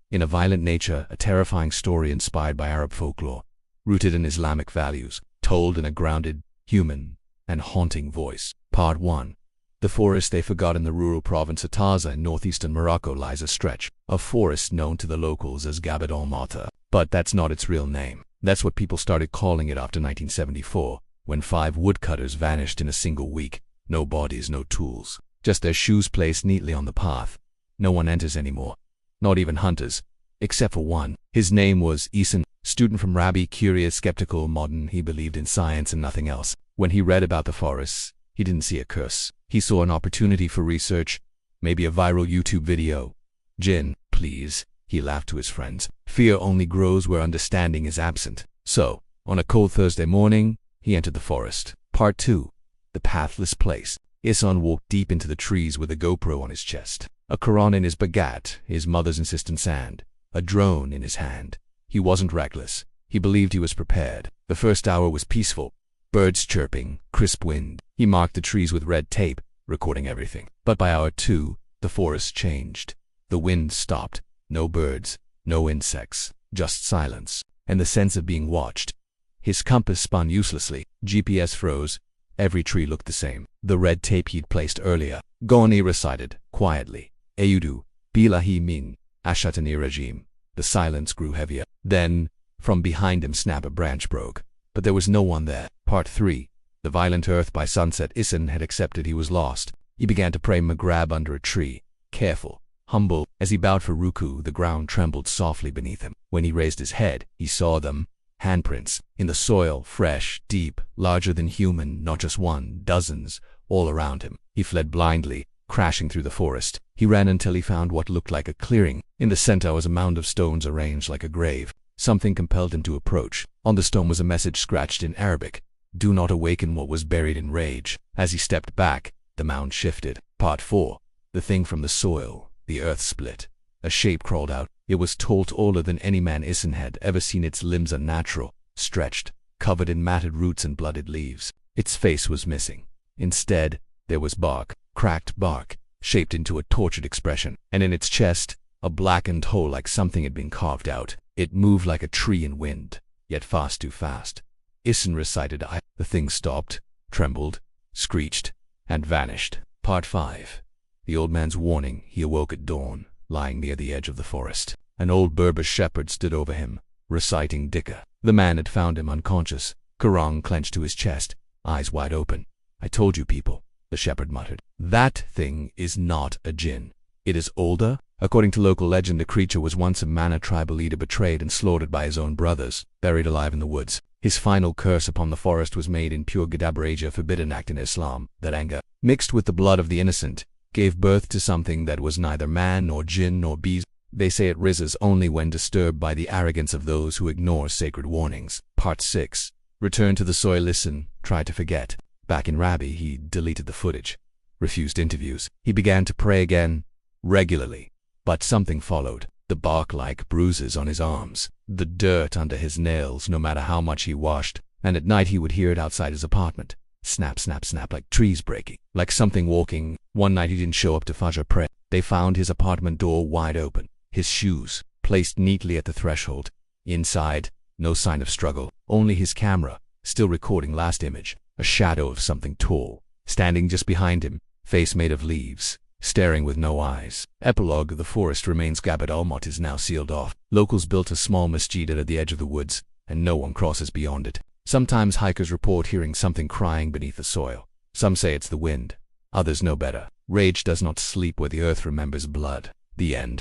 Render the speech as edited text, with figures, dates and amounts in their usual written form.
In a violent nature, a terrifying story inspired by Arab folklore, rooted in Islamic values, told in a grounded, human, and haunting voice. Part 1. The forest they forgot in the rural province of Taza in northeastern Morocco lies a stretch of forest known to the locals as Gabad al-Mata. But that's not its real name. That's what people started calling it after 1974, when 5 woodcutters vanished in a single week. No bodies, no tools, just their shoes placed neatly on the path. No one enters anymore, not even hunters, except for one. His name was Isan, student from Rabi, curious, skeptical, modern. He believed in science and nothing else. When he read about the forests, he didn't see a curse. He saw an opportunity for research, maybe a viral YouTube video. Jinn, please, he laughed to his friends. Fear only grows where understanding is absent. So, on a cold Thursday morning, he entered the forest. Part 2. The pathless place. Isan walked deep into the trees with a GoPro on his chest, a Quran in his bagat, his mother's insistent sand, a drone in his hand. He wasn't reckless. He believed he was prepared. The first hour was peaceful. Birds chirping, crisp wind. He marked the trees with red tape, recording everything. But by hour 2, the forest changed. The wind stopped. No birds, no insects, just silence, and the sense of being watched. His compass spun uselessly. GPS froze. Every tree looked the same. The red tape he'd placed earlier. Ghani recited, quietly, Eyudu, Bilahi min, Ashatani regime. The silence grew heavier. Then, from behind him a branch broke. But there was no one there. Part 3. The violent earth. By sunset, Isan had accepted he was lost. He began to pray Maghrib under a tree, careful, humble. As he bowed for ruku, the ground trembled softly beneath him. When he raised his head, he saw them, handprints, in the soil, fresh, deep, larger than human, not just one, dozens, all around him. He fled blindly, crashing through the forest. He ran until he found what looked like a clearing. In the center was a mound of stones arranged like a grave. Something compelled him to approach. On the stone was a message scratched in Arabic. Do not awaken what was buried in rage. As he stepped back, the mound shifted. Part 4. The thing from the soil. The earth split. A shape crawled out. It was taller than any man Isan had ever seen. Its limbs unnatural, stretched, covered in matted roots and blooded leaves. Its face was missing. Instead, there was bark, cracked bark, shaped into a tortured expression, and in its chest, a blackened hole like something had been carved out. It moved like a tree in wind, yet fast, too fast. Isan recited I. The thing stopped, trembled, screeched, and vanished. Part 5. The old man's warning. He awoke at dawn, lying near the edge of the forest. An old Berber shepherd stood over him, reciting Dhikr. The man had found him unconscious, Quran clenched to his chest, eyes wide open. I told you people, the shepherd muttered. That thing is not a jinn. It is older. According to local legend, the creature was once a Mana tribal leader betrayed and slaughtered by his own brothers, buried alive in the woods. His final curse upon the forest was made in pure Gadabraja, forbidden act in Islam. That anger, mixed with the blood of the innocent, gave birth to something that was neither man nor jinn nor beast. They say it rises only when disturbed by the arrogance of those who ignore sacred warnings. Part 6. Return to the soil. Listen, try to forget. Back in Rabi, he deleted the footage, refused interviews. He began to pray again, regularly. But something followed. The bark-like bruises on his arms, the dirt under his nails no matter how much he washed, and at night he would hear it outside his apartment. Snap, snap, snap, like trees breaking, like something walking. One night he didn't show up to Fajr prayer. They found his apartment door wide open, his shoes placed neatly at the threshold. Inside, no sign of struggle, only his camera, still recording last image, a shadow of something tall, standing just behind him, face made of leaves, staring with no eyes. Epilogue. The forest remains. Gabad al-Mata is now sealed off. Locals built a small masjid at the edge of the woods, and no one crosses beyond it. Sometimes hikers report hearing something crying beneath the soil. Some say it's the wind. Others know better. Rage does not sleep where the earth remembers blood. The end.